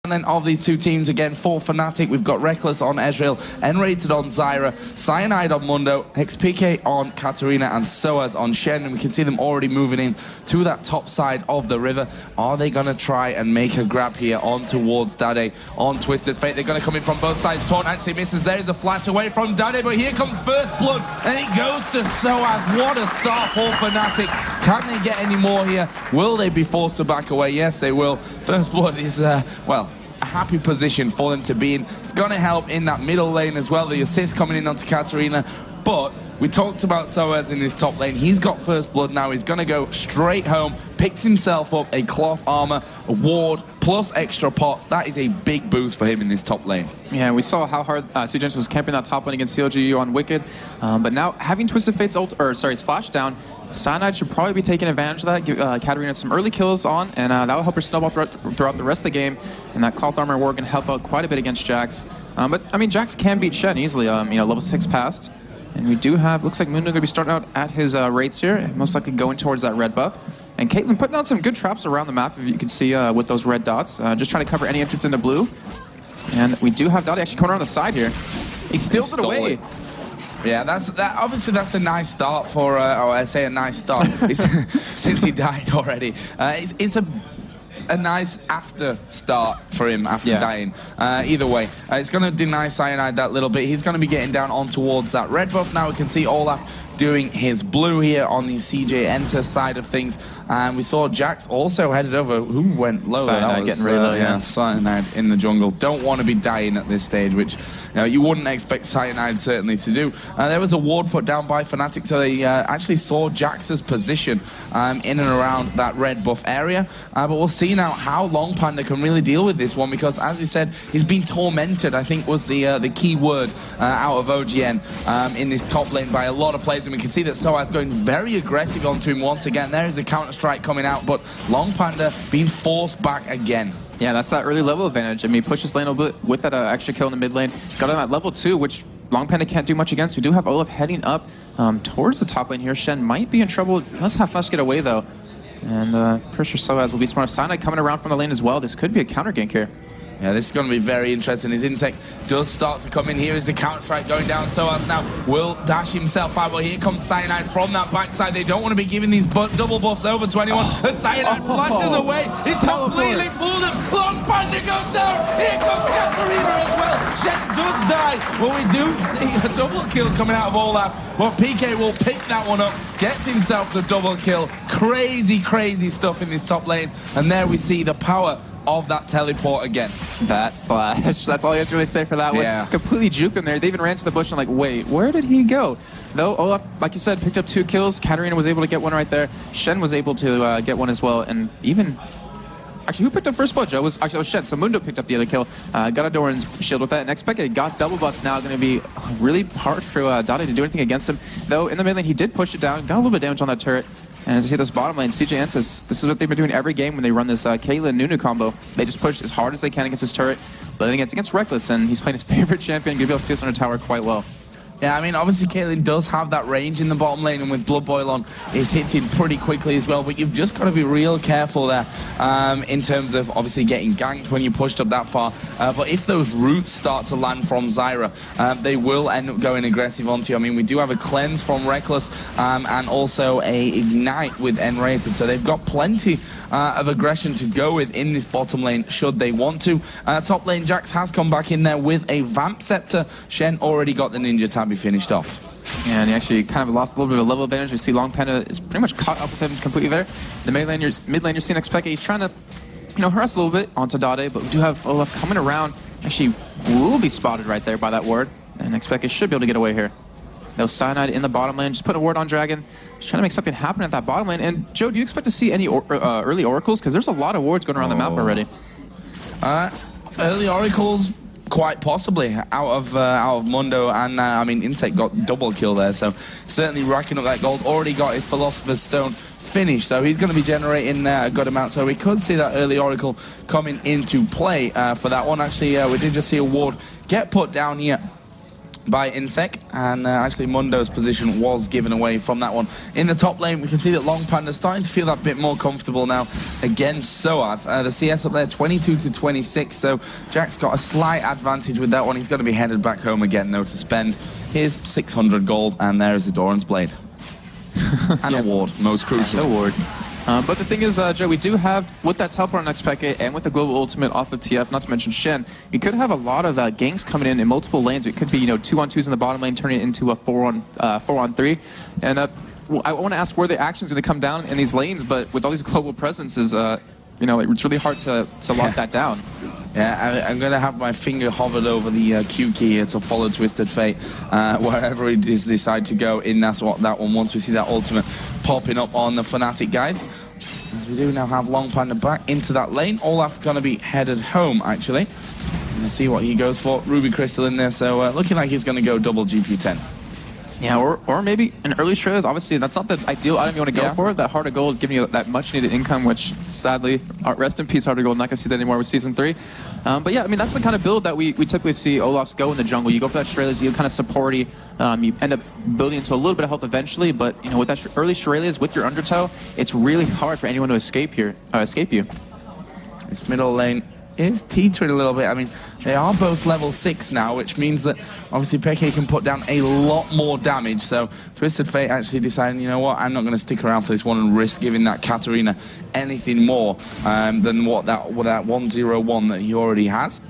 Then of these two teams again for FNTIC, we've got Reckless on Ezreal, N-Rated on Zyra, Cyanide on Mundo, XPK on Katarina, and Soaz on Shen. And we can see them already moving in to that top side of the river. Are they going to try and make a grab here on towards Dade on Twisted Fate? They're going to come in from both sides. Taunt actually misses. There's a flash away from Dade, but here comes First Blood, and it goes to Soaz. What a start for FNTIC. Can they get any more here? Will they be forced to back away? Yes, they will. First Blood is, well, a happy position for them to be in. It's going to help in that middle lane as well. The assist coming in onto Katarina. But we talked about Soaz in this top lane. He's got First Blood now. He's going to go straight home. Picks himself up a cloth armor, a ward, plus extra pots. That is a big boost for him in this top lane. Yeah, we saw how hard CJensen was camping that top lane against CLGU on Wicked. But now having Twisted Fate's his flash down, Cyanide should probably be taking advantage of that, give Katarina some early kills on, and that will help her snowball throughout the rest of the game. And that cloth armor war can help out quite a bit against Jax. But I mean, Jax can beat Shen easily. You know, level 6 passed, and we do have. Looks like Mundo going to be starting out at his rates here, most likely going towards that red buff. And Caitlyn putting out some good traps around the map, if you can see with those red dots, just trying to cover any entrance into blue. And we do have Dottie actually coming around the side here. He steals it away. Yeah, obviously that's a nice start for, or I say a nice start, since he died already. It's a nice after start for him after dying. Either way, it's going to deny Cyanide that little bit. He's going to be getting down on towards that red buff. Now we can see Olaf doing his blue here on the CJ Enter side of things. And we saw Jax also headed over. Who went low? Cyanide getting really low, yeah. Cyanide in the jungle. Don't want to be dying at this stage, which you wouldn't expect Cyanide certainly to do. There was a ward put down by FNTIC, so they actually saw Jax's position in and around that red buff area. But we'll see now how Long Panda can really deal with this one, because as you said, he's been tormented, I think was the key word out of OGN in this top lane by a lot of players. And we can see that Soaz going very aggressive onto him once again. There is a counter-strike coming out, but Long Panda being forced back again. Yeah, that's that early level advantage. I mean, he pushes lane a little bit with that extra kill in the mid lane. Got him at level 2, which Long Panda can't do much against. We do have Olaf heading up towards the top lane here. Shen might be in trouble. Let's have Flash get away, though. And pretty sure Soaz will be smart. Cyanide coming around from the lane as well. This could be a counter gank here. Yeah, this is going to be very interesting. His Insect does start to come in. Here is the counter-strike going down. Soaz now will dash himself out, but here comes Cyanide from that backside. They don't want to be giving these double buffs over to anyone. The Cyanide flashes away. He's completely fooled him. Long Panda goes down. Here comes Katarina as well. Shen does die. Well, we do see a double kill coming out of Olaf. Well, PK will pick that one up, gets himself the double kill. Crazy, crazy stuff in this top lane. And there we see the power of that teleport again. That flash. That's all you have to really say for that one. Completely juked them there. They even ran to the bush and like, wait, where did he go? Though Olaf, like you said, picked up 2 kills. Katarina was able to get one right there. Shen was able to get one as well. And even... Actually, who picked up first blood, Joe? It was Shen. So Mundo picked up the other kill. Got a Doran's shield with that. And XPK got double buffs now. Going to be really hard for Dottie to do anything against him. Though in the mid lane, he did push it down. Got a little bit of damage on that turret. And as you see this bottom lane, CJ Entis, this is what they've been doing every game when they run this Caitlyn Nunu combo. They just push as hard as they can against his turret, but then it's against Reckless, and he's playing his favorite champion, going to be able to see us on a tower quite well. Yeah, I mean, obviously Caitlyn does have that range in the bottom lane, and with Blood Boil on, is hitting pretty quickly as well, but you've just got to be real careful there in terms of obviously getting ganked when you're pushed up that far. But if those roots start to land from Zyra, they will end up going aggressive onto you. I mean, we do have a cleanse from Reckless and also a ignite with N-Rated, so they've got plenty of aggression to go with in this bottom lane should they want to. Top lane, Jax has come back in there with a Vamp Scepter. Shen already got the Ninja Tab finished off. And he actually kind of lost a little bit of level advantage. We see Long Panda is pretty much caught up with him completely there. The mid lane, you're seeing XPK. He's trying to, harass a little bit onto Dade, but we do have Olaf coming around. Actually, will be spotted right there by that ward, and XPK should be able to get away here. Though Cyanide in the bottom lane, just put a ward on Dragon. Just trying to make something happen at that bottom lane. And Joe, do you expect to see any early oracles? Because there's a lot of wards going around the map already. Early oracles. Quite possibly out of Mundo, and I mean Insect got double kill there, so certainly racking up that gold. Already got his Philosopher's Stone finished, so he's going to be generating a good amount. So we could see that early Oracle coming into play for that one. Actually, we did just see a ward get put down here by INSEC, and actually Mundo's position was given away from that one. In the top lane, we can see that Long Panda starting to feel that bit more comfortable now against Soaz. The CS up there, 22-26, so Jack's got a slight advantage with that one. He's going to be headed back home again, though, to spend his 600 gold, and there is the Doran's Blade. An award, most crucial. Award. But the thing is, Joe, we do have, with that teleport on XPK and with the global ultimate off of TF, not to mention Shen, we could have a lot of ganks coming in multiple lanes. It could be, 2-on-2s in the bottom lane, turning it into a 4-on-3. And I want to ask where the action's going to come down in these lanes, but with all these global presences, it's really hard to lock that down. Yeah, I'm going to have my finger hovered over the Q key here to follow Twisted Fate wherever it is decide to go in. That's what that one, once we see that ultimate popping up on the FNTIC guys. As we do now have Long Panda back into that lane. Olaf going to be headed home, actually. And see what he goes for. Ruby Crystal in there, so looking like he's going to go double GP10. Yeah, or maybe an early Shredders. Obviously, that's not the ideal item you want to go for. That Heart of Gold giving you that much-needed income, which sadly, rest in peace, Heart of Gold. Not going to see that anymore with Season 3. But yeah, I mean, that's the kind of build that we typically see Olafs go in the jungle. You go for that Shredders, you kind of supporty. You end up building into a little bit of health eventually, but with that early Shurelias with your undertow, it's really hard for anyone to escape you. This middle lane is teetering a little bit. I mean, they are both level 6 now, which means that obviously Peke can put down a lot more damage. So Twisted Fate actually deciding, you know what, I'm not going to stick around for this one and risk giving that Katarina anything more than what that 101 that he already has.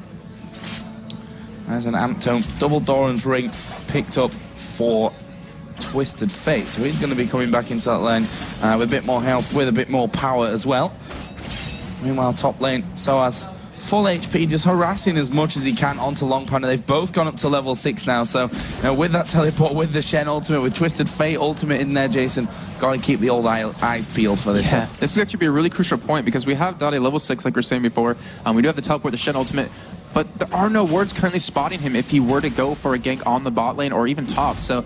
There's an Amp Tome, double Doran's Ring picked up for Twisted Fate. So he's going to be coming back into that lane with a bit more health, with a bit more power as well. Meanwhile, top lane, Soaz, full HP, just harassing as much as he can onto Long Panda. They've both gone up to level 6 now, so with that teleport, with the Shen ultimate, with Twisted Fate ultimate in there, Jason, got to keep the old eyes peeled for this one. This is actually be a really crucial point, because we have Dade level 6, like we were saying before. We do have the teleport, the Shen ultimate, but there are no wards currently spotting him if he were to go for a gank on the bot lane or even top. So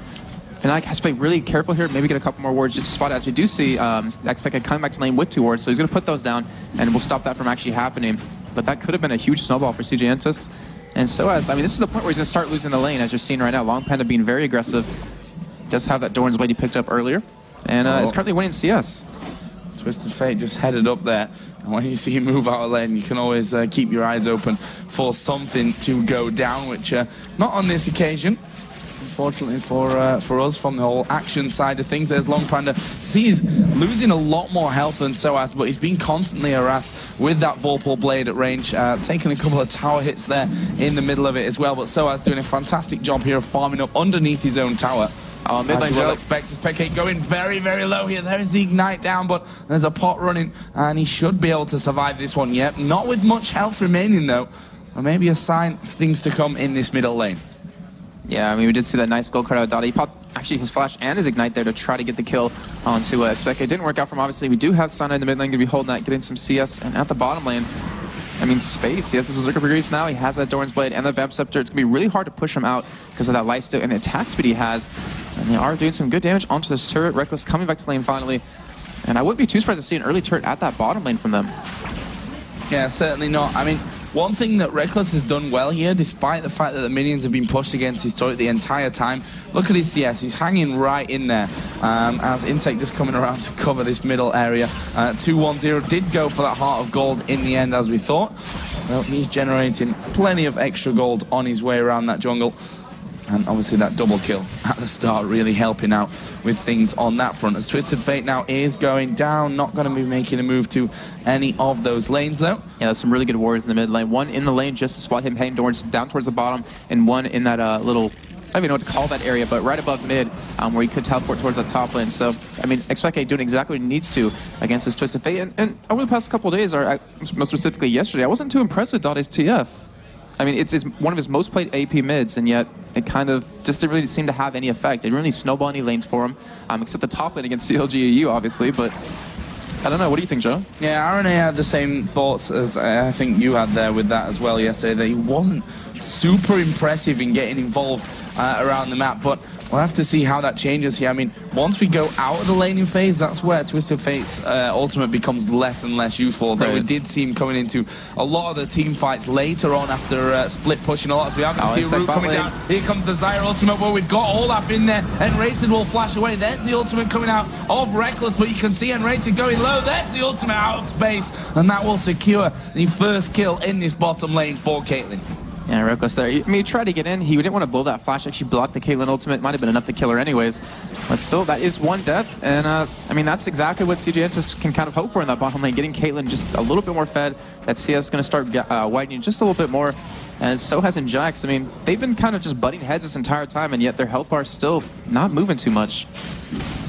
FNTIC has to be really careful here, maybe get a couple more wards just to spot it, as we do see XPK coming back to lane with 2 wards, so he's going to put those down, and we'll stop that from actually happening. But that could have been a huge snowball for CJ Entus. And Soaz, I mean, this is the point where he's going to start losing the lane, as you're seeing right now. Long Panda being very aggressive. Does have that Doran's Blade he picked up earlier, and is currently winning CS. Twisted Fate just headed up there. And when you see him move out of lane, you can always keep your eyes open for something to go down, which not on this occasion. Unfortunately for us, from the whole action side of things, there's Long Panda. See, he's losing a lot more health than Soaz, but he's been constantly harassed with that Vorpal Blade at range, taking a couple of tower hits there in the middle of it as well. But Soaz doing a fantastic job here of farming up underneath his own tower. Mid lane, well expect as Peke going very, very low here. There's the Ignite down, but there's a pot running, and he should be able to survive this one yet. Not with much health remaining, though. Or maybe a sign of things to come in this middle lane. Yeah, I mean, we did see that nice gold card out of Dade. He popped actually his flash and his Ignite there to try to get the kill onto XPK. It didn't work out for him, obviously. We do have Sana in the mid lane, going to be holding that, getting some CS. And at the bottom lane, I mean, space. He has his Berserker Brigades now. He has that Doran's Blade and the Vamp Scepter. It's going to be really hard to push him out because of that lifesteal and the attack speed he has. And they are doing some good damage onto this turret. Reckless coming back to lane finally. And I wouldn't be too surprised to see an early turret at that bottom lane from them. Yeah, certainly not. I mean, one thing that Reckless has done well here, despite the fact that the minions have been pushed against his turret the entire time, look at his CS, he's hanging right in there, as INSEC just coming around to cover this middle area. 2-1-0 did go for that Heart of Gold in the end, as we thought. Well, he's generating plenty of extra gold on his way around that jungle. And obviously that double kill at the start really helping out with things on that front. As Twisted Fate now is going down, not going to be making a move to any of those lanes though. Yeah, there's some really good warriors in the mid lane. One in the lane just to spot him heading down towards the bottom, and one in that little, I don't even know what to call that area, but right above mid, where he could teleport towards the top lane. So, I mean, XPK doing exactly what he needs to against this Twisted Fate. And over the past couple of days, or most specifically yesterday, I wasn't too impressed with Dade's TF. I mean, it's one of his most played AP mids, and yet it kind of just didn't really seem to have any effect. It didn't really snowball any lanes for him, except the top lane against CLGAU, obviously, but I don't know. What do you think, Joe? Yeah, RNA had the same thoughts as I think you had there with that as well yesterday, that he wasn't super impressive in getting involved around the map. But we'll have to see how that changes here. I mean, once we go out of the laning phase, that's where Twisted Fate's ultimate becomes less and less useful. Although we did see him coming into a lot of the team fights later on after split pushing a lot. As we are going to see a root coming down. Here comes the Zyra ultimate, where we've got Olaf in there. Enrated will flash away. There's the ultimate coming out of Reckless, but you can see Enrated going low. There's the ultimate out of space, and that will secure the first kill in this bottom lane for Caitlyn. Yeah, Reckless there. I mean, he tried to get in. He didn't want to blow that flash. Actually blocked the Caitlyn ultimate. Might have been enough to kill her anyways. But still, that is one death. And, I mean, that's exactly what CJ Entis can kind of hope for in that bottom lane. Getting Caitlyn just a little bit more fed. That CS is going to start widening just a little bit more. And so hasn't Jax. I mean, they've been kind of just butting heads this entire time, and yet their health bar is still not moving too much.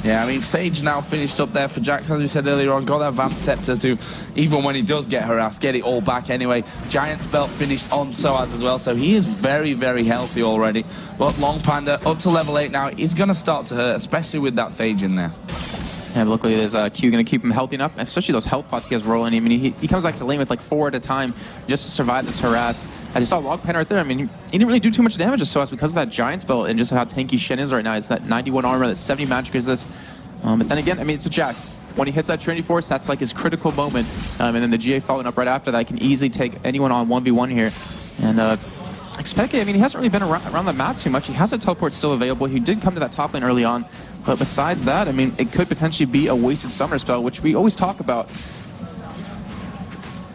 Yeah, I mean, Phage now finished up there for Jax, as we said earlier on. Got that Vamp Scepter to, even when he does get harassed, get it all back anyway. Giant's Belt finished on Soaz as well, so he is very, very healthy already. But Long Panda, up to level 8 now, is going to start to hurt, especially with that Phage in there. Yeah, luckily there's Q going to keep him healthy enough, especially those health pots he has rolling. I mean, he comes back to lane with like 4 at a time just to survive this harass. As you saw Long Panda right there, I mean, he didn't really do too much damage to Soaz because of that Giant's Belt and just how tanky Shen is right now. It's that 91 armor, that 70 magic resist. But then again, I mean, it's a Jax. When he hits that Trinity Force, that's like his critical moment. And then the GA following up right after that can easily take anyone on 1v1 here. And Expeke, I mean, he hasn't really been around the map too much. He has a teleport still available. He did come to that top lane early on. But besides that, I mean, it could potentially be a wasted summoner spell, which we always talk about.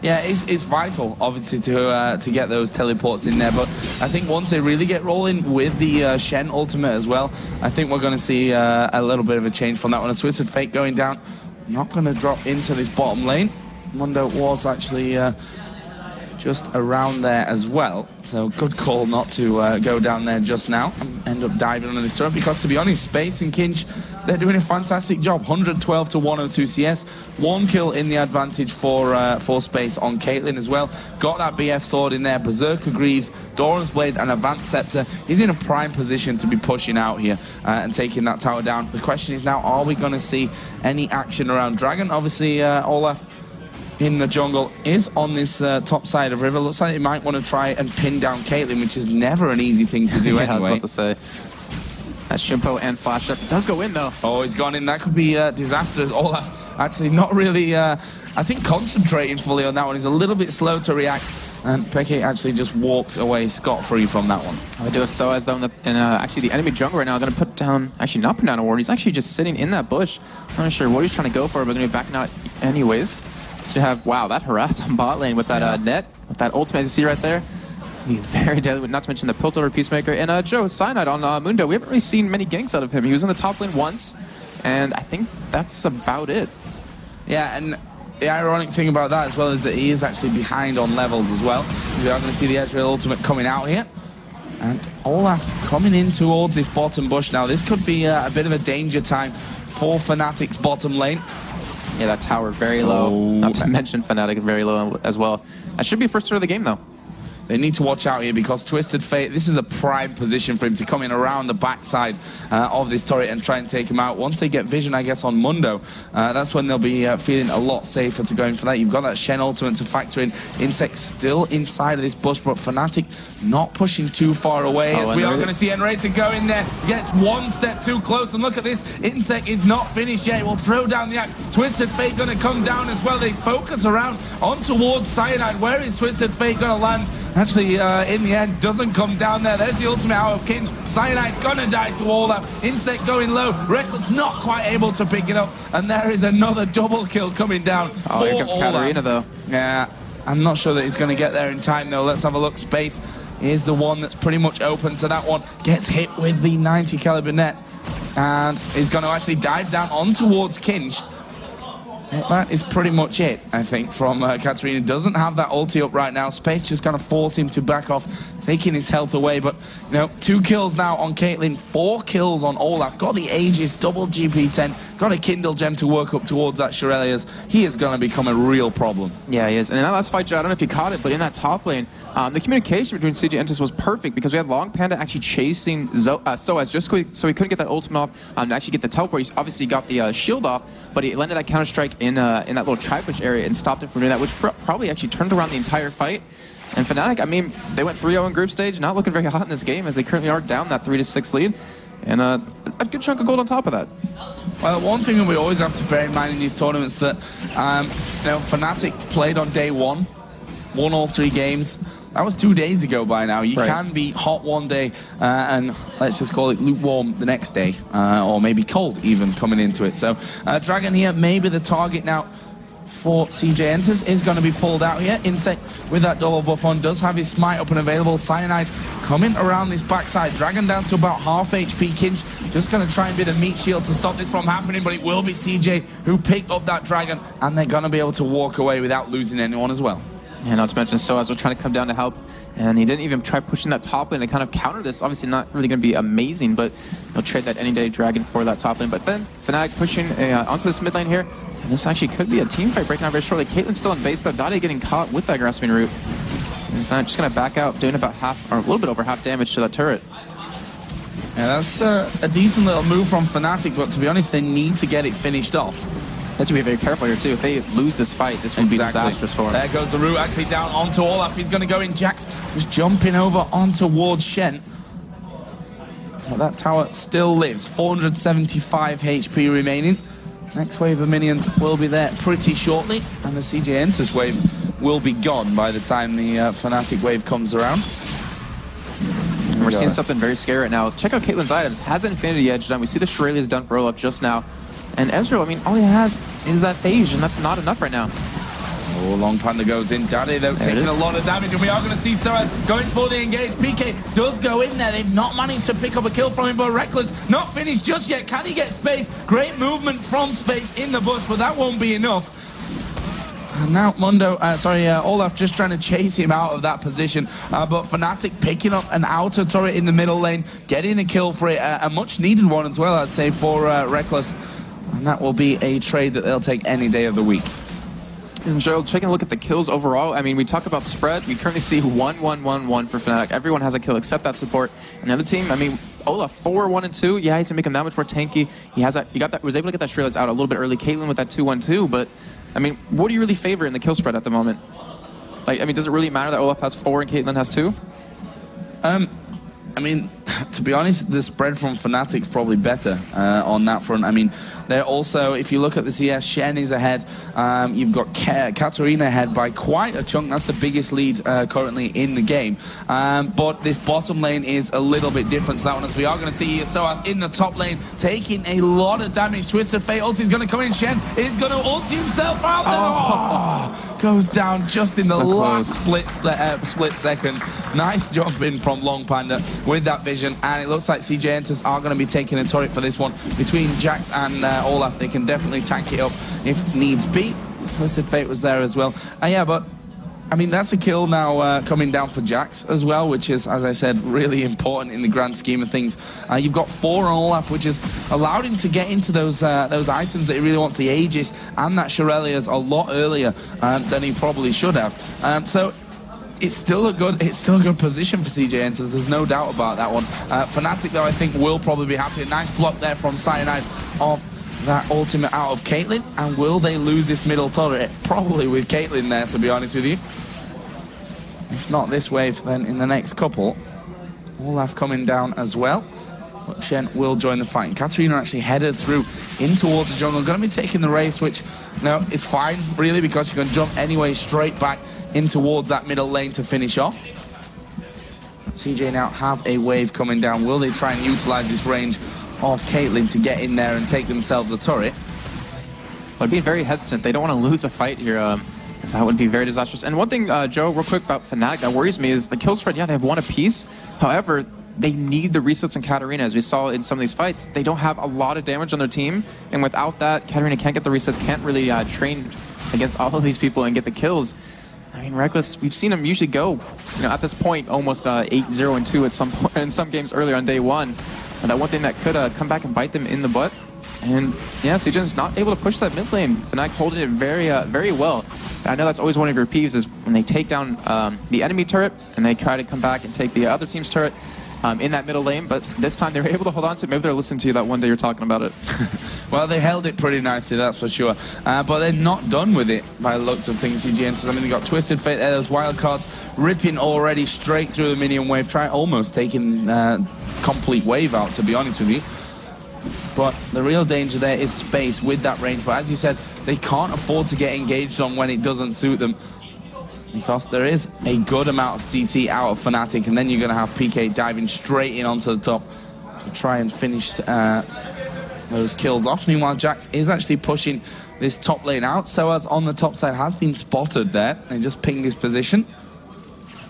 Yeah, it's vital, obviously, to get those teleports in there. But I think once they really get rolling with the Shen ultimate as well, I think we're going to see a little bit of a change from that one. A Twisted Fate going down, not going to drop into this bottom lane. Mundo was actually just around there as well, so good call not to go down there just now and end up diving on this turret, because to be honest, Space and Kinch, they're doing a fantastic job. 112 to 102 CS, 1 kill in the advantage for Space on Caitlyn as well. Got that BF sword in there, Berserker Greaves, Doran's Blade and a Vamp Scepter. He's in a prime position to be pushing out here and taking that tower down. The question is now, are we going to see any action around Dragon? Obviously, Olaf in the jungle is on this top side of river. Looks like he might want to try and pin down Caitlyn, which is never an easy thing to do yeah, anyway. I was about to say. That Shimpo and Flash Up does go in, though. Oh, he's gone in. That could be disastrous. Olaf actually not really, I think, concentrating fully on that one. He's a little bit slow to react. And Peke actually just walks away scot-free from that one. I do it so as though actually the enemy jungle right now going to put down, actually not put down a ward. He's actually just sitting in that bush. I'm not sure what he's trying to go for, but going to be backing out anyways. To have, wow, that harass on bot lane with that net, with that ultimate, as you see right there. Very deadly, not to mention the Piltover Peacemaker. And Joe, Cyanide on Mundo, we haven't really seen many ganks out of him. He was in the top lane once, and I think that's about it. Yeah, and the ironic thing about that as well is that he is actually behind on levels as well. We are going to see the Ezreal ultimate coming out here. And Olaf coming in towards this bottom bush now. This could be a bit of a danger time for FNTIC's bottom lane. Yeah, that tower very low. Not to mention Fnatic very low as well. That should be first turn of the game, though. They need to watch out here because Twisted Fate, this is a prime position for him to come in around the backside of this turret and try and take him out. Once they get vision, I guess, on Mundo, that's when they'll be feeling a lot safer to go in for that. You've got that Shen ultimate to factor in. Insect still inside of this bush, but Fnatic not pushing too far away. As we are going to see Enrated go in there. Gets one step too close, and look at this. Insect is not finished yet. He will throw down the axe. Twisted Fate going to come down as well. They focus around on towards Cyanide. Where is Twisted Fate going to land? Actually, in the end, doesn't come down there. There's the ultimate out of Kinch. Cyanide gonna die to Olaf. Insect going low. Reckless not quite able to pick it up. And there is another double kill coming down. Oh, here comes Katarina, though. Yeah, I'm not sure that he's going to get there in time, though. Let's have a look. Space is the one that's pretty much open to that one. Gets hit with the 90 caliber net. And is going to actually dive down on towards Kinch. That is pretty much it, I think, from Katarina. Doesn't have that ulti up right now. Space just going to force him to back off, taking his health away. But, you know, 2 kills now on Caitlyn, 4 kills on Olaf. Got the Aegis, double GP10, got a Kindle gem to work up towards that Shirelius. He is going to become a real problem. Yeah, he is. And in that last fight, Joe, I don't know if you caught it, but in that top lane, the communication between CJ Entis was perfect because we had Long Panda actually chasing Soaz just so he couldn't get that ultimate off to actually get the teleport. He obviously got the shield off, but he landed that counter strike in that little tri-push area and stopped it from doing that, which probably actually turned around the entire fight. And FNTIC, I mean, they went 3-0 in group stage, not looking very hot in this game as they currently are down that 3-6 lead. And a good chunk of gold on top of that. Well, one thing that we always have to bear in mind in these tournaments that, FNTIC played on day one, won all 3 games. That was 2 days ago by now. You can be hot one day and let's just call it lukewarm the next day, or maybe cold even coming into it. So Dragon here, maybe the target now for CJ Enters is going to be pulled out here. Insect with that double buff on does have his smite up and available. Cyanide coming around this backside. Dragon down to about half HP. Kinch just going to try and be the meat shield to stop this from happening, but it will be CJ who picked up that Dragon, and they're going to be able to walk away without losing anyone as well. Yeah, not to mention Soaz was trying to come down to help, and he didn't even try pushing that top lane to kind of counter this. Obviously not really going to be amazing, but he'll trade that any day Dragon for that top lane. But then FNTIC pushing onto this mid lane here, and this actually could be a team fight breaking out very shortly. Caitlyn's still in base though, Dade getting caught with that grasping root. And FNTIC just going to back out, doing about half, or a little bit over half damage to that turret. Yeah, that's a decent little move from FNTIC, but to be honest, they need to get it finished off. They have to be very careful here too. If they lose this fight, this would be disastrous for them. There goes the root actually down onto Olaf. He's going to go in. Jax just jumping over on towards Shen. But that tower still lives. 475 HP remaining. Next wave of minions will be there pretty shortly, and the CJ Enters wave will be gone by the time the FNTIC wave comes around. And we're seeing something very scary right now. Check out Caitlyn's items. Has Infinity Edge done. We see the Shurelya's done for Olaf just now. And Ezreal, I mean, all he has is that phase, and that's not enough right now. Oh, Long Panda goes in. Dade, though, taking a lot of damage, and we are going to see Soaz going for the engage. PK does go in there. They've not managed to pick up a kill from him, but Reckless not finished just yet. Can he get space? Great movement from space in the bush, but that won't be enough. And now Olaf just trying to chase him out of that position, but FNTIC picking up an outer turret in the middle lane, getting a kill for it, a much needed one as well, I'd say, for Reckless. And that will be a trade that they'll take any day of the week. And Joe, taking a look at the kills overall, I mean, we talk about spread. We currently see 1-1-1-1 for FNTIC. Everyone has a kill except that support. And the other team, I mean, Olaf 4-1-2. Yeah, he's gonna make him that much more tanky. He has that. Was able to get that Shurelya's out a little bit early. Caitlyn with that 2-1-2. But I mean, what do you really favor in the kill spread at the moment? Like, I mean, does it really matter that Olaf has 4 and Caitlyn has 2? I mean, to be honest, the spread from FNTIC's probably better on that front. I mean, they're also, if you look at this here, Shen is ahead. You've got Katarina ahead by quite a chunk. That's the biggest lead currently in the game. But this bottom lane is a little bit different to that one, as we are going to see Soaz in the top lane taking a lot of damage. Twisted Fate ult is going to come in. Shen is going to ult himself out there. Oh, goes down just in the last split second. Nice jump in from Long Panda with that vision, and it looks like CJ Enters are going to be taking a turret for this one. Between Jax and Olaf, they can definitely tank it up if needs be. Twisted Fate was there as well. Yeah, but I mean, that's a kill now coming down for Jax as well, which is, as I said, really important in the grand scheme of things. You've got 4 on Olaf, which has allowed him to get into those items that he really wants, the Aegis and that Shurelya's, a lot earlier than he probably should have. So it's still a good position for CJ Enters. There's no doubt about that one. FNTIC, though, I think will probably be happy. A nice block there from Cyanide of that ultimate out of Caitlyn. And will they lose this middle turret? Probably with Caitlyn there, to be honest with you. If not this wave, then in the next couple. Olaf coming down as well. But Shen will join the fight. And Katarina actually headed through in towards the jungle. Going to be taking the race, which is fine, really, because you can jump anyway straight back in towards that middle lane to finish off. CJ now have a wave coming down. Will they try and utilize this range of Caitlyn to get in there and take themselves a turret? Well, I'd be very hesitant. They don't want to lose a fight here, because that would be very disastrous. And one thing, Joe, real quick about FNTIC that worries me is the kill spread. Yeah, they have 1 apiece. However, they need the resets in Katarina. As we saw in some of these fights, they don't have a lot of damage on their team. And without that, Katarina can't get the resets, can't really train against all of these people and get the kills. I mean, Reckless, we've seen him usually go, at this point, almost 8-0-2 at some point in some games earlier on day 1. And that one thing that could come back and bite them in the butt. And yeah, CJ's not able to push that mid lane. FNTIC holding it very well. I know that's always one of your peeves is when they take down the enemy turret and they try to come back and take the other team's turret. in that middle lane, but this time they were able to hold on to it. Maybe they're listening to you that one day you're talking about it. Well, they held it pretty nicely, that's for sure. But they're not done with it by the looks of things, CJ Enters. I mean, they got Twisted Fate there, those wild cards ripping already straight through the minion wave, almost taking complete wave out, to be honest with you. But the real danger there is space with that range. But as you said, they can't afford to get engaged on when it doesn't suit them, because there is a good amount of CC out of FNTIC, and then you're going to have PK diving straight in onto the top to try and finish those kills off. Meanwhile, Jax is actually pushing this top lane out. Soaz on the top side has been spotted there. They just pinged his position,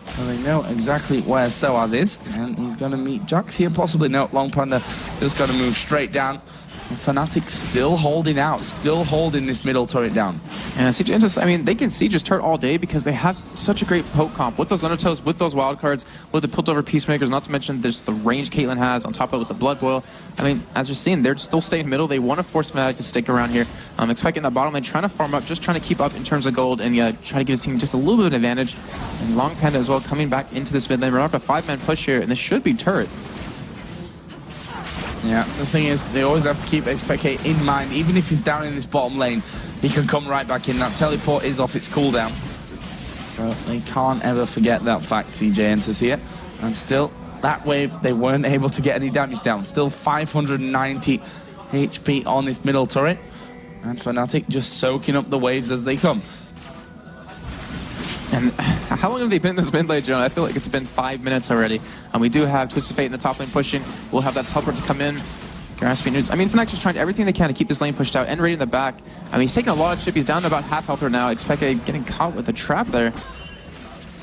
so they know exactly where Soaz is, and he's going to meet Jax here, possibly. No, Long Panda just going to move straight down. And FNTIC still holding out, still holding this middle turret down. And CJ Enters, I mean, they can siege this turret all day because they have such a great poke comp with those undertows, with those wild cards, with the Piltover Peacemakers, not to mention there's the range Caitlyn has on top of it with the Blood Boil. I mean, as you're seeing, they're still staying middle. They want to force FNTIC to stick around here. I'm expecting that bottom lane, trying to farm up, just trying to keep up in terms of gold and try to give his team just a little bit of advantage. And Long Panda as well coming back into this mid lane. We're off a 5-man push here, and this should be turret. Yeah, the thing is, they always have to keep XPK in mind. Even if he's down in this bottom lane, he can come right back in. That teleport is off its cooldown, so they can't ever forget that fact, CJ Enters here. And still, that wave, they weren't able to get any damage down. Still 590 HP on this middle turret, and FNTIC just soaking up the waves as they come. And how long have they been in this mid lane, John? I feel like it's been 5 minutes already. And we do have Twisted Fate in the top lane pushing. We'll have that teleport to come in. Grasping news. I mean, FNTIC just trying everything they can to keep this lane pushed out. And Raid in the back. I mean, he's taking a lot of chip. He's down to about half health now. XPK getting caught with a trap there.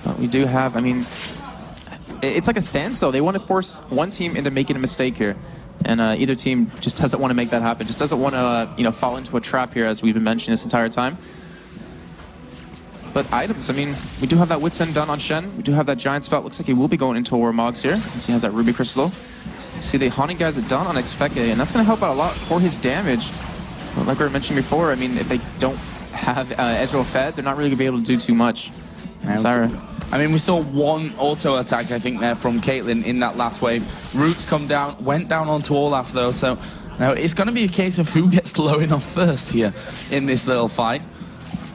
But we do have, I mean, it's like a standstill. They want to force one team into making a mistake here. And either team just doesn't want to make that happen. Just doesn't want to, fall into a trap here, as we've been mentioning this entire time. But items, I mean, we do have that Wits End done on Shen. We do have that Giant Spout. Looks like he will be going into Warmogs here, since he has that Ruby Crystal. See, the Haunting guys are done on XPK, and that's going to help out a lot for his damage. But like we were mentioning before, I mean, if they don't have Ezreal fed, they're not really going to be able to do too much. Zyra. I mean, we saw one auto attack, I think, there from Caitlyn in that last wave. Roots come down, went down onto Olaf, though, so now it's going to be a case of who gets low enough first here in this little fight.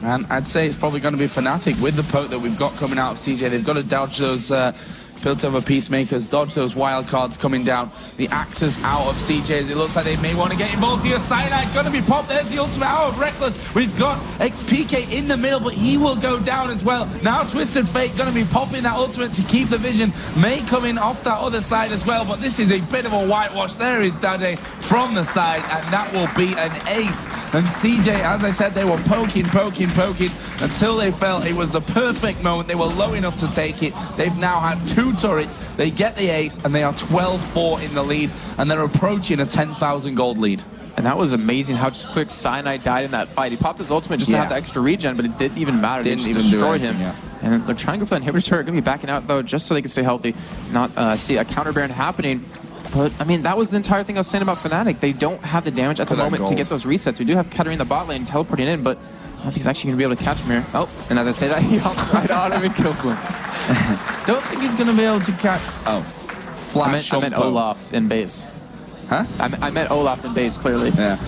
And I'd say it's probably going to be FNTIC with the poke that we've got coming out of CJ. They've got to dodge those Piltover Peacemakers, dodge those wild cards coming down. The axes out of CJ's. It looks like they may want to get involved here. Cyanide going to be popped. There's the ultimate out of Reckless. We've got XPK in the middle, but he will go down as well. Now Twisted Fate going to be popping that ultimate to keep the vision. May come in off that other side as well, but this is a bit of a whitewash. There is Dade from the side, and that will be an ace. And CJ, as I said, they were poking until they felt it was the perfect moment. They were low enough to take it. They've now had 2 turrets, they get the ace, and they are 12-4 in the lead, and they're approaching a 10,000 gold lead. And that was amazing how just quick Cyanide died in that fight. He popped his ultimate just to have the extra regen, but it didn't even matter. They just destroyed him. And they're trying to go for that inhibitor turret, going to be backing out though, just so they can stay healthy, not see a counter baron happening. But, I mean, that was the entire thing I was saying about FNTIC. They don't have the damage at the moment to get those resets. We do have Katarina in the bot lane teleporting in, but I don't think he's actually going to be able to catch him here. Oh, and as I say that, he hops right on him and kills him. Don't think he's going to be able to catch... Oh. Flash I meant Olaf in base. Huh? I meant Olaf in base, clearly. Yeah.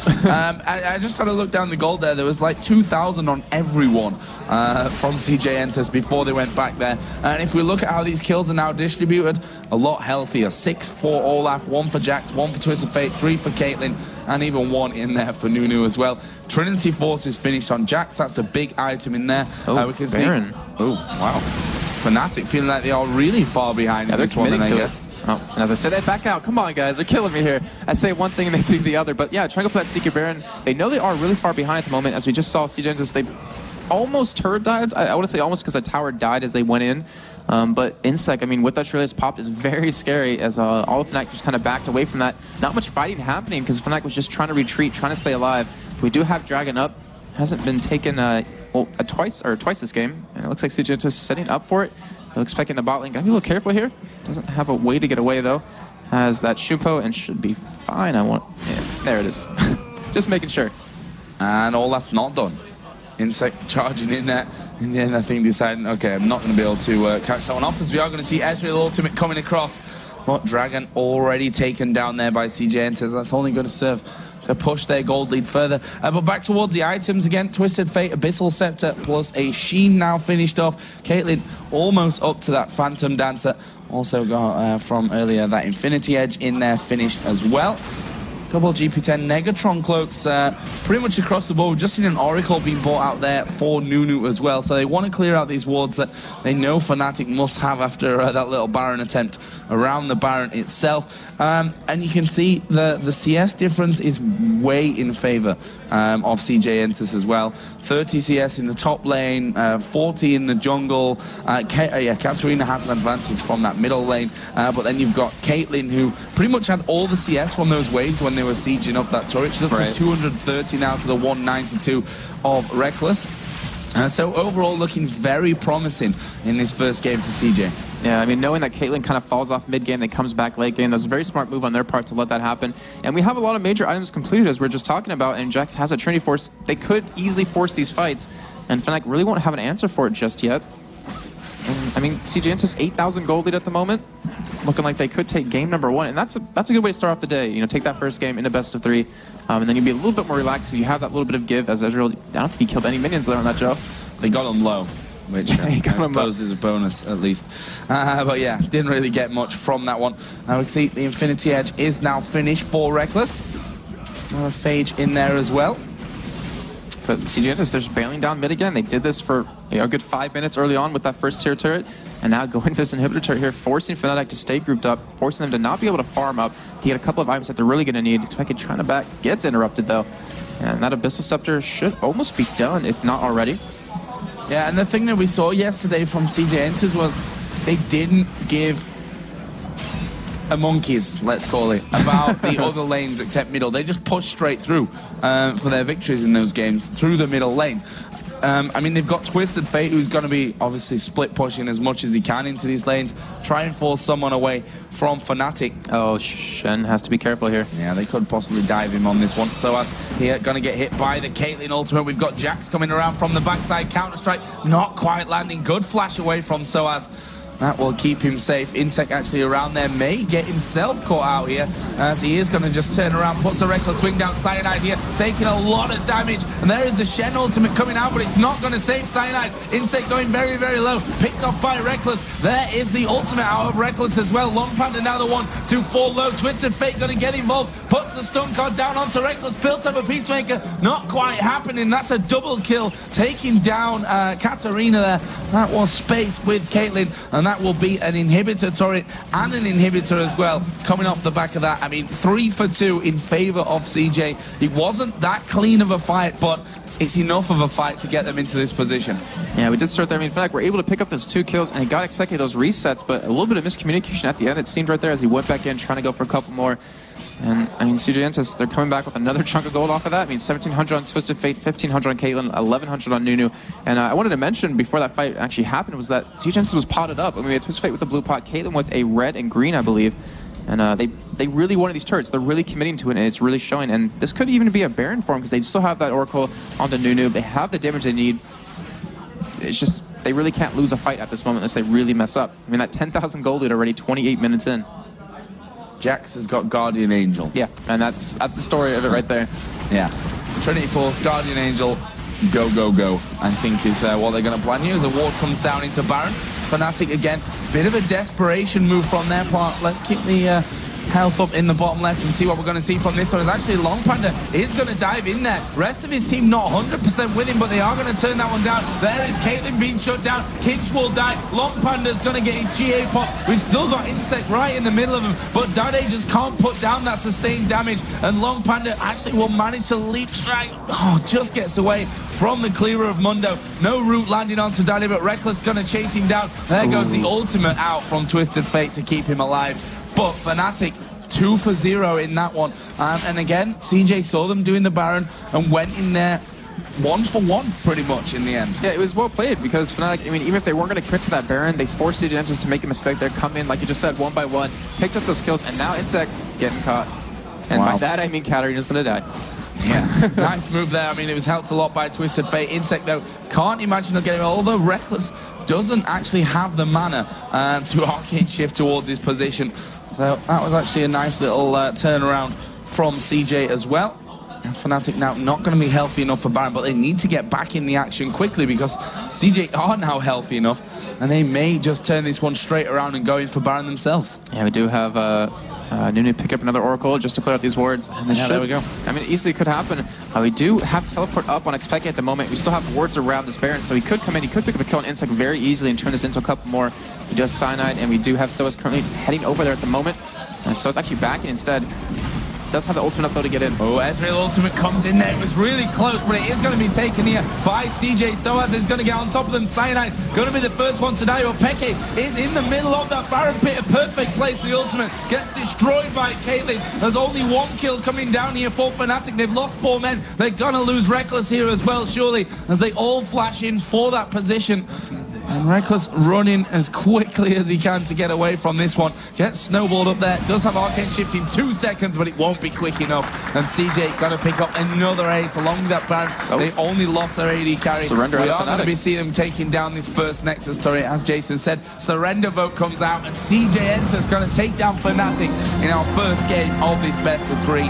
I just had a look down the gold there. There was like 2,000 on everyone from CJ Enters before they went back there. And if we look at how these kills are now distributed, a lot healthier. 6 for Olaf, 1 for Jax, 1 for Twisted Fate, 3 for Caitlyn, and even 1 in there for Nunu as well. Trinity Force is finished on Jax. That's a big item in there. Oh, we can Baron. see. Oh, wow. FNTIC feeling like they are really far behind in this one, I guess. Oh, and as I said, they back out. Come on, guys. They're killing me here. I say one thing and they do the other. But yeah, trying to go for that Sneaky Baron. They know they are really far behind at the moment. As we just saw, CJ Enters, they almost turret died. I want to say almost because a tower died as they went in. But InSec, I mean, with that Shrillius popped is very scary as all of FNTIC just kind of backed away from that. Not much fighting happening because FNTIC was just trying to retreat, trying to stay alive. We do have Dragon up. Hasn't been taken twice this game. And it looks like CJ Enters setting up for it. They're expecting the bot lane. Gotta be a little careful here. Doesn't have a way to get away though. Has that Shupo and should be fine. Yeah, there it is. Just making sure. And Olaf's not done. Insect charging in there. In the end, I think deciding, okay, I'm not going to be able to catch that one off, as we are going to see Ezreal ultimate coming across. But Dragon already taken down there by CJ Enters. That's only going to serve to push their gold lead further. But back towards the items again. Twisted Fate, Abyssal Scepter, plus a Sheen now finished off. Caitlyn almost up to that Phantom Dancer. Also got from earlier that Infinity Edge in there, finished as well. Double GP10 Negatron cloaks pretty much across the board. We've just seen an Oracle being bought out there for Nunu as well. So they want to clear out these wards that they know FNTIC must have after that little Baron attempt around the Baron itself. And you can see the CS difference is way in favor of CJ Entus as well. 30 CS in the top lane, 40 in the jungle. Katarina has an advantage from that middle lane. But then you've got Caitlyn, who pretty much had all the CS from those waves when they were sieging up that turret. She's up to 230 now to the 192 of Reckless. So overall looking very promising in this first game for CJ. Yeah, I mean, knowing that Caitlyn kind of falls off mid-game, then comes back late game, that's a very smart move on their part to let that happen. And we have a lot of major items completed, as we are just talking about, and Jax has a Trinity Force. They could easily force these fights, and FNTIC really won't have an answer for it just yet. And, I mean, CJ Entus 8,000 gold lead at the moment, looking like they could take game number 1, and that's a good way to start off the day. You know, take that first game in a best of 3, and then you'll be a little bit more relaxed because you have that little bit of give. As Ezreal, I don't think he killed any minions there on that, Joe. They got him low, which I suppose is a bonus at least. But yeah, didn't really get much from that one. Now we can see the Infinity Edge is now finished for Reckless. Another Phage in there as well. But CJ Entus, they're just bailing down mid again. They did this for a good 5 minutes early on with that first tier turret, and now going for this inhibitor turret here, forcing FNTIC to stay grouped up, forcing them to not be able to farm up to get a couple of items that they're really going to need. Tweke trying to back, gets interrupted though, and that Abyssal Scepter should almost be done, if not already. Yeah, and the thing that we saw yesterday from CJ Entus was they didn't give a monkeys, let's call it, about the other lanes except middle. They just pushed straight through for their victories in those games through the middle lane. I mean, they've got Twisted Fate, who's going to be obviously split pushing as much as he can into these lanes, try and force someone away from FNTIC. Oh, Shen has to be careful here. Yeah, they could possibly dive him on this one. So as here, going to get hit by the Caitlyn ultimate. We've got Jax coming around from the backside, Counter-Strike, not quite landing. Good flash away from Soaz. That will keep him safe. InSec actually around there may get himself caught out here, as he is going to just turn around, puts a Reckless swing down. Cyanide here, taking a lot of damage. And there is the Shen ultimate coming out, but it's not going to save Cyanide. InSec going very, very low, picked off by Reckless. There is the ultimate out of Reckless as well. Long Panda now the one to fall low. Twisted Fate going to get involved, puts the stun card down onto Reckless, built up a Peacemaker. Not quite happening. That's a double kill, taking down Katarina there. That was space with Caitlyn, and that will be an inhibitor turret and an inhibitor as well coming off the back of that. I mean, 3 for 2 in favor of CJ. It wasn't that clean of a fight, but it's enough of a fight to get them into this position. Yeah, we did start there. I mean, in fact, we're able to pick up those 2 kills, and he got expected those resets, but a little bit of miscommunication at the end, it seemed right there, as he went back in trying to go for a couple more. And, I mean, CJ Entus, they're coming back with another chunk of gold off of that. I mean, 1,700 on Twisted Fate, 1,500 on Caitlyn, 1,100 on Nunu. And I wanted to mention, before that fight actually happened, was that CJ Entus was potted up. I mean, we had Twisted Fate with the blue pot, Caitlyn with a red and green, I believe. And they really wanted these turrets. They're really committing to it, and it's really showing. And this could even be a Baron for them, because they still have that Oracle onto Nunu. They have the damage they need. It's just, they really can't lose a fight at this moment unless they really mess up. I mean, that 10,000 gold lead already 28 minutes in. Jax has got Guardian Angel. Yeah, and that's the story of it right there. Yeah. Trinity Force, Guardian Angel, go, go, go, I think is what they're going to plan here as a ward comes down into Baron. FNTIC again, bit of a desperation move from their part. Let's keep the health up in the bottom left and see what we're going to see from this one. Is actually Long Panda is going to dive in there. Rest of his team not 100% with him, but they are going to turn that one down. There is Caitlyn being shut down. Kinch will die. Long Panda's going to get his GA pop. We've still got InSec right in the middle of him, but Dade just can't put down that sustained damage, and Long Panda actually will manage to leap strike. Oh, just gets away from the clearer of Mundo. No root landing onto Dade, but Reckless going to chase him down. There goes the ultimate out from Twisted Fate to keep him alive. But FNTIC 2 for 0 in that one. And again, CJ saw them doing the Baron and went in there 1 for 1 pretty much in the end. Yeah, it was well played, because FNTIC, I mean, even if they weren't going to commit to that Baron, they forced CJ Entus to make a mistake there, come in, like you just said, 1 by 1, picked up those kills, and now InSec getting caught. And by that, I mean Katarina's going to die. Yeah, nice move there. I mean, it was helped a lot by Twisted Fate. InSec, though, can't imagine they'll get him, although Reckless doesn't actually have the mana to arcane shift towards his position. So that was actually a nice little turnaround from CJ as well. And FNTIC now not going to be healthy enough for Baron, but they need to get back in the action quickly because CJ are now healthy enough, and they may just turn this one straight around and go in for Baron themselves. Yeah, we do have Nunu pick up another Oracle just to clear out these wards. And this there we go. I mean, easily could happen. We do have teleport up on FNTIC at the moment. We still have wards around this Baron, so he could come in, he could pick up a kill on InSec very easily and turn this into a couple more. We do have Cyanide, and we do have Soas currently heading over there at the moment. And Soas actually backing instead. Does have the ultimate up though to get in. Oh, Ezreal ultimate comes in there. It was really close, but it is going to be taken here by CJ. Soaz is going to get on top of them. Cyanide going to be the first one to die. But Peke is in the middle of that Baron pit. A perfect place. The ultimate gets destroyed by Caitlyn. There's only one kill coming down here for FNTIC. They've lost 4 men. They're going to lose Reckless here as well, surely, as they all flash in for that position. And Reckless running as quickly as he can to get away from this one. Gets snowballed up there. Does have Arcane Shift in 2 seconds, but it won't be quick enough. And CJ going to pick up another ace along with that Baron. Oh. They only lost their AD carry. Surrender. We are going to be seeing them taking down this first Nexus turret. As Jason said, Surrender vote comes out, and CJ enters, going to take down FNTIC in our first game of this best of 3.